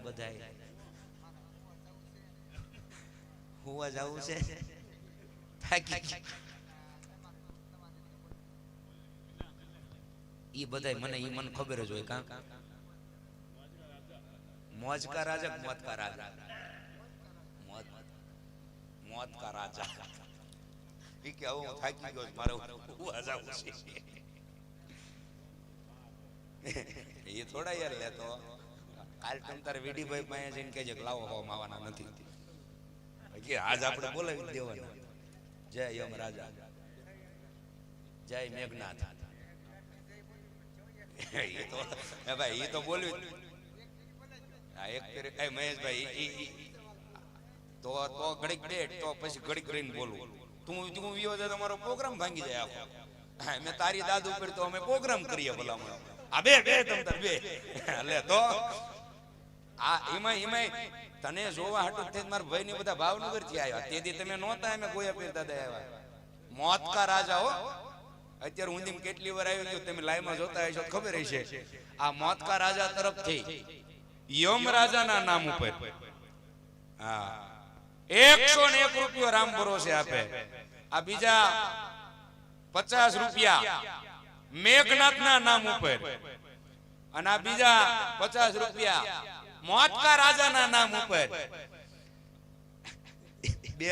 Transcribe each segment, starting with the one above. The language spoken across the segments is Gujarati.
બધાય હુવા જાવું છે થાકી ઈ બધાય મને ખબર જ હોય કા મોજ કા રાજા મોત કા રાજા મોત કા રાજા ઈ કે હું થાકી ગયો મારે હુવા જાવું છે એ થોડા યાર લેતો કાલ તમ તારે વીડીભાઈ પાસે જઈને કહેજે કે લાવો હો માવાના નથી કે આજ આપણે બોલાવી દેવાના જય યમ રાજા જય મેઘનાથ એ તો ભાઈ એ તો બોલ્યું આ એક ફેર કઈ મહેશભાઈ તો ઘડીક ડેટ તો પછી ઘડીક રહીને બોલું તું વિયો છે તમારો પ્રોગ્રામ ભાંગી જાય આખો મેં તારી દાદ ઉપર તો અમે પ્રોગ્રામ કરીએ ભલામણ આ બે તમ તાર બે એટલે તો આ એમાં તને જોવા હાટું થઈ મારા ભાઈ ની બધા ભાવનગર થી આવ્યા તેથી તમે નહોતા અમે ગોયા પીર દાદા આવ્યા મોત કા રાજા હો અત્યારે ઊંધીમ કેટલી વાર આવ્યું તમે લાઈવ માં જોતા હશો ખબર હશે આ મોત કા રાજા તરફથી યમ રાજાના નામ ઉપર હા 101 રૂપિયો રામ ભરોસે આપે આ બીજા 50 રૂપિયા મેઘનાથ ના નામ ઉપર અને આ બીજા 50 રૂપિયા મોત કા રાજા ના નામ ઉપર બે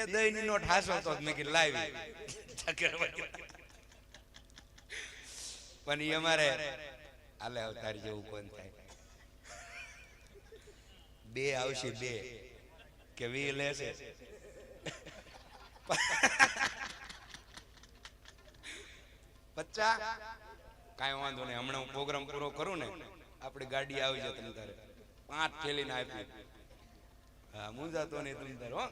દહીં ની નોટ હાસો તો મેં કે લાવી પણ ઈ અમારે આલે અવતાર જેવું કોણ થાય બે આવશે બે કે વી લેશે પચ્ચા કાંઈ વાંધો નહીં હમણાં હું પ્રોગ્રામ પૂરો કરું ને આપણી ગાડી આવી જાય તમે તારે 5 થેલીને આપી હા મુંજાતો નહીં તમે તારે હો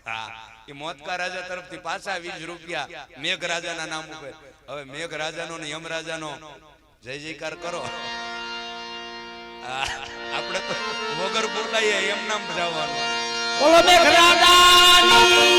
હા એ મોત કા રાજા તરફથી પાછા 20 રૂપિયા મેઘ રાજાના નામ ઉપર હવે મેઘ રાજાનો ને યમ રાજાનો જય જયકાર કરો આપણે તો વગર બોલાઈએ એમ નામ જવાનું બોલો મેઘ રાજાની